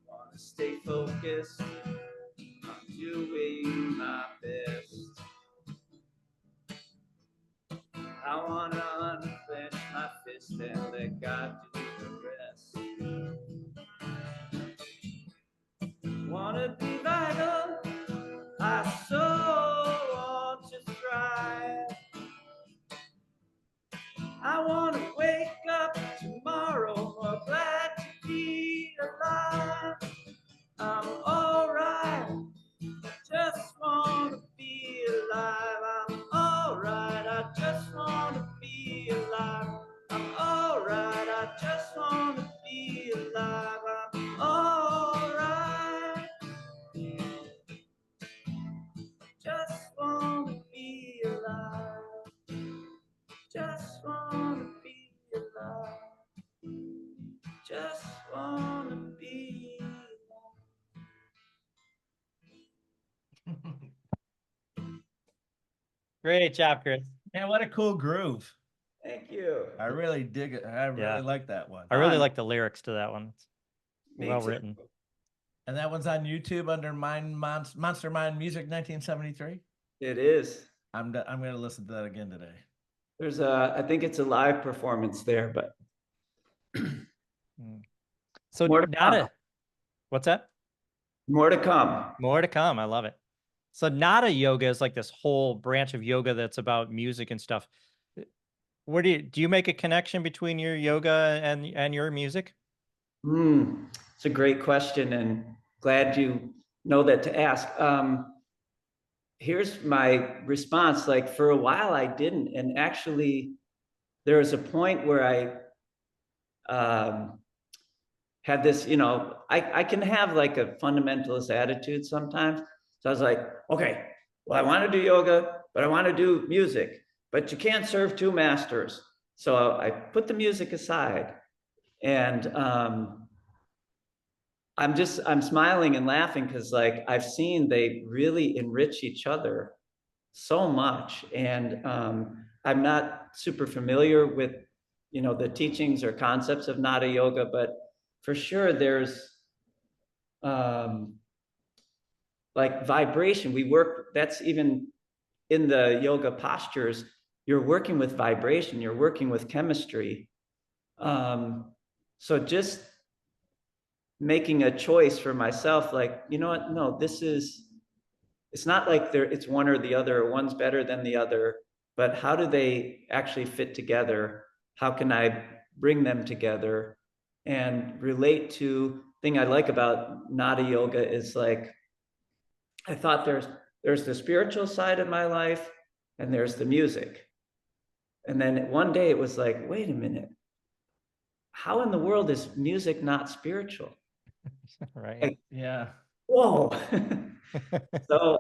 Wanna stay focused on doing my best. I wanna unclench my fist and let God do the rest. Wanna be vital, I so want to thrive. I wanna wake up tomorrow more glad to be alive. I'm alright, just wanna be alive. I'm alright, I just wanna be alive. I'm alright, I just wanna be alive. I'm alright, just wanna be alive. Just wanna be alive. Just wanna be alive. Great job, Chris. Man, what a cool groove. Thank you. I really dig it. I really like that one. I really like the lyrics to that one. It's Me well too. written. And that one's on YouTube under Monster Mind Music 1973. It is. I'm going to listen to that again today. There's I think it's a live performance there, but So more to come. What's that? More to come. More to come. I love it. So Nada yoga is like this whole branch of yoga that's about music and stuff. Where do you make a connection between your yoga and your music? It's a great question, and glad you know that to ask. Here's my response. Like for a while I didn't, and actually there was a point where I had this, I can have like a fundamentalist attitude sometimes. So I was like, okay, well, I want to do yoga, but I want to do music, but you can't serve two masters. So I put the music aside And I'm smiling and laughing because like I've seen they really enrich each other so much. And I'm not super familiar with, you know, the teachings or concepts of Nada yoga, but for sure there's like vibration. We work, that's even in the yoga postures, you're working with vibration, you're working with chemistry. So just making a choice for myself, like, you know what, no, it's not like it's one or the other, or one's better than the other, but how do they actually fit together? How can I bring them together and relate to? Thing I like about Nada yoga is like, I thought there's the spiritual side of my life and there's the music. And then one day it was like, wait a minute, how in the world is music not spiritual? Right. Like, Yeah. whoa. So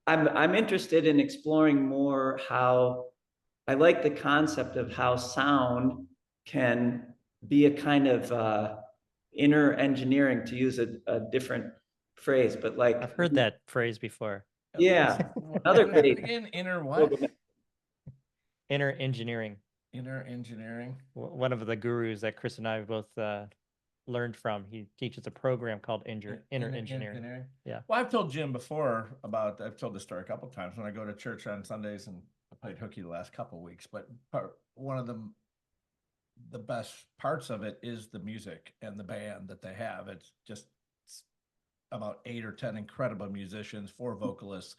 I'm interested in exploring more how I like the concept of how sound can be a kind of inner engineering, to use a different phrase, but like I've heard that phrase before. yeah, another great Again, inner what? yoga. Inner engineering. Inner engineering. One of the gurus that Chris and I both learned from. He teaches a program called inner engineering. Yeah. Well, I've told Jim before about, I've told the story a couple of times when I go to church on Sundays, and I played hooky the last couple of weeks, but one of the best parts of it is the music and the band that they have. It's just about 8 or 10 incredible musicians, 4 vocalists,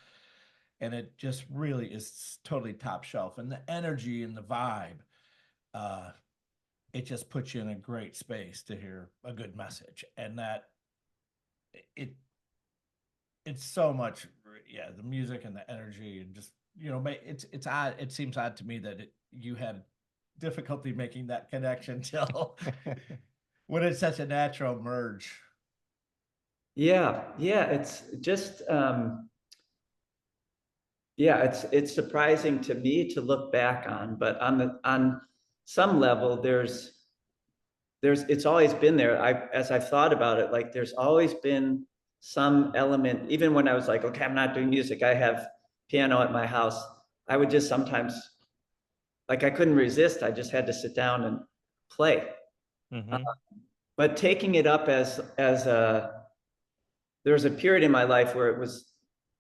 and it just really is totally top shelf. And the energy and the vibe, it just puts you in a great space to hear a good message. And that it's so much, yeah, the music and the energy, and just, you know, it's odd. It seems odd to me that you had difficulty making that connection till when it's such a natural merge. Yeah, it's just it's surprising to me to look back on, but on some level it's always been there. As I've thought about it, like there's always been some element, even when I was like, okay, I'm not doing music, I have piano at my house, I would just sometimes, like, I couldn't resist, I just had to sit down and play. Mm-hmm. But taking it up as there was a period in my life where it was,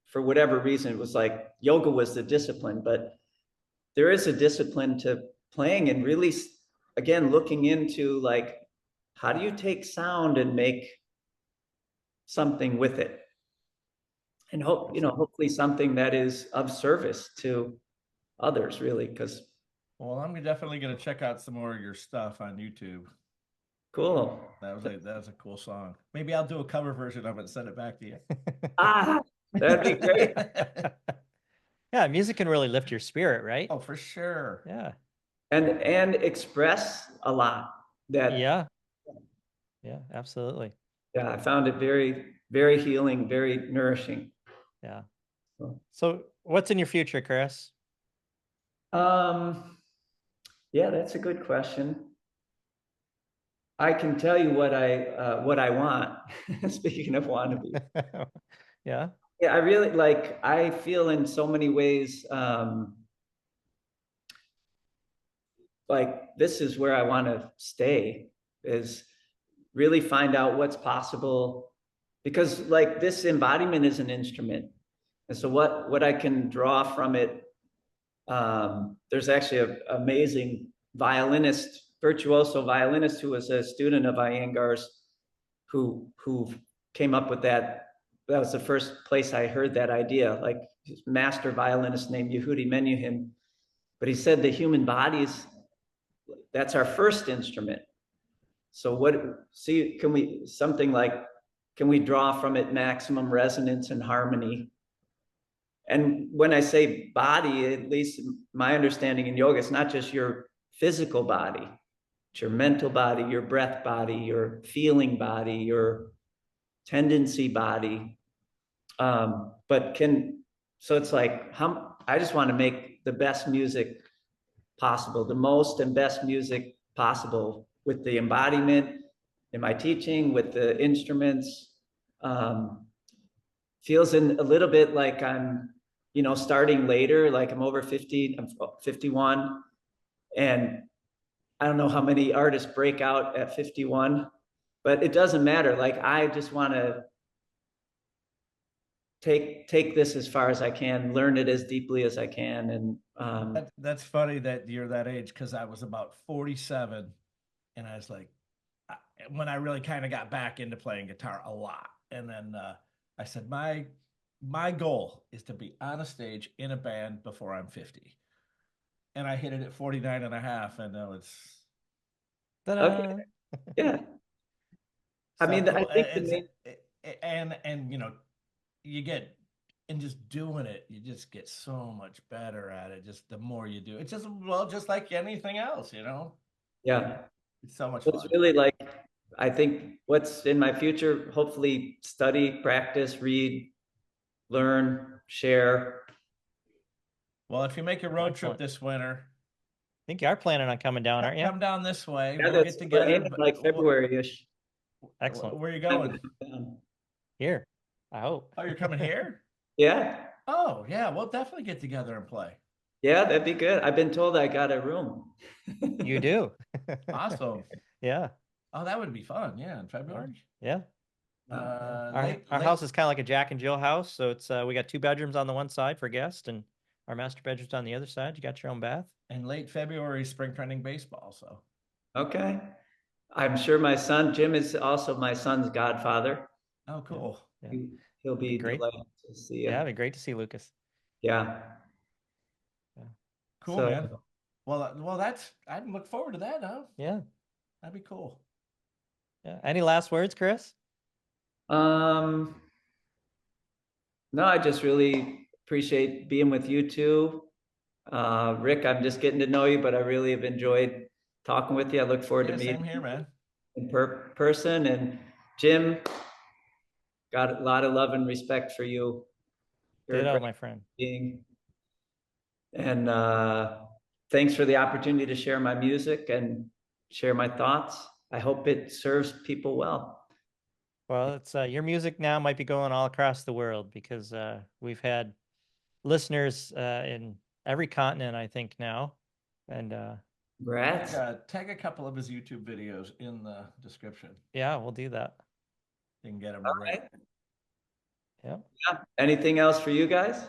for whatever reason, it was like yoga was the discipline, but there is a discipline to playing, and really, again, looking into like, how do you take sound and make something with it? And hopefully something that is of service to others, really, because. Well, I'm definitely going to check out some more of your stuff on YouTube. Cool. That was a cool song. Maybe I'll do a cover version of it and send it back to you. That'd be great. Yeah, music can really lift your spirit, right? Oh, for sure. Yeah. And express a lot. Yeah, absolutely. Yeah, I found it very, very healing, very nourishing. Yeah. So what's in your future, Chris? Yeah, that's a good question. I can tell you what I want. Speaking of wannabe. Yeah. Yeah, I really I feel in so many ways, like this is where I want to stay, is really find out what's possible, because like this embodiment is an instrument. And so what I can draw from it, there's actually an amazing virtuoso violinist who was a student of Iyengar's, who came up with that. That was the first place I heard that idea, like his master violinist named Yehudi Menuhin. But he said the human body's, that's our first instrument. So can we draw from it maximum resonance and harmony? And when I say body, at least my understanding in yoga, it's not just your physical body, it's your mental body, your breath body, your feeling body, your tendency body. So it's like, I just want to make the best music possible, the most and best music possible with the embodiment in my teaching, with the instruments. Feels a little bit like I'm, starting later, like I'm over 50, I'm 51. And I don't know how many artists break out at 51, but it doesn't matter. Like, I just want to take this as far as I can, learn it as deeply as I can. And that's funny that you're that age, because I was about 47, and I was like, when I really kind of got back into playing guitar a lot. And then I said, my goal is to be on a stage in a band before I'm 50. And I hit it at 49 and a half, and now it's okay. Yeah. I mean, cool. I think and you get, and just doing it, you just get so much better at it. Just the more you do, it's just like anything else, yeah, it's so much fun. it's really like, I think what's in my future, hopefully study, practice, read, learn, share. Well, if you make a road trip this winter, I think you are planning on coming down, aren't you? come down this way. Yeah, We'll get together. like February-ish. Excellent. Where are you going? Here, I hope. Oh, you're coming here? Yeah. Oh, yeah. We'll definitely get together and play. Yeah, that'd be good. I've been told I got a room. You do. Awesome. Yeah. Oh, that would be fun. Yeah, in February. Yeah. Our house is kind of like a Jack and Jill house. So it's we got 2 bedrooms on the one side for guests, and our master bedroom's on the other side. You got your own bath. And late February, spring training baseball. So Okay. I'm sure my son, Jim, is also my son's godfather. oh, cool. Yeah. He'll be great delighted to see you. Yeah, it'd be great to see Lucas. Yeah. Cool, So, man. Well, I'd look forward to that, huh? Yeah. That'd be cool. Yeah. Any last words, Chris? No, I just really appreciate being with you two. Rick, I'm just getting to know you, but I really have enjoyed talking with you. I look forward to meeting same here, man. in person. And Jim, got a lot of love and respect for you. You're a Ditto, great my friend. being. And thanks for the opportunity to share my music and share my thoughts. I hope it serves people well. Well, it's your music now might be going all across the world, because we've had listeners in every continent, I think, now. And Congrats. Tag a couple of his YouTube videos in the description. yeah, we'll do that. You can get them right. Yeah. Anything else for you guys?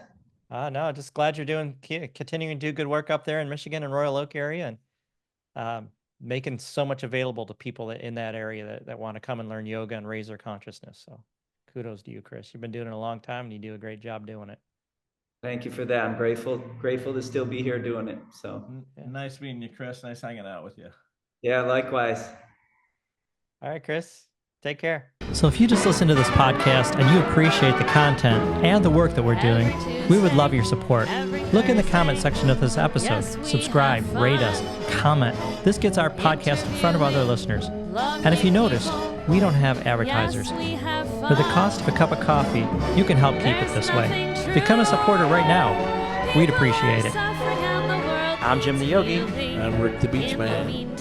No, just glad you're continuing to do good work up there in Michigan and Royal Oak area, and making so much available to people in that area that want to come and learn yoga and raise their consciousness. So kudos to you, Chris. You've been doing it a long time, and you do a great job doing it. Thank you for that. I'm grateful to still be here doing it. So nice meeting you, Chris. Nice hanging out with you. Yeah, likewise. All right, Chris. Take care. So if you just listen to this podcast and you appreciate the content and the work that we're doing, we would love your support. Look in the comment section of this episode. Subscribe, rate us, comment. This gets our podcast in front of other listeners. And if you noticed, we don't have advertisers. For the cost of a cup of coffee, you can help keep it this way. Become a supporter right now. We'd appreciate it. I'm Jim the Yogi. I'm Rick the BeachMan.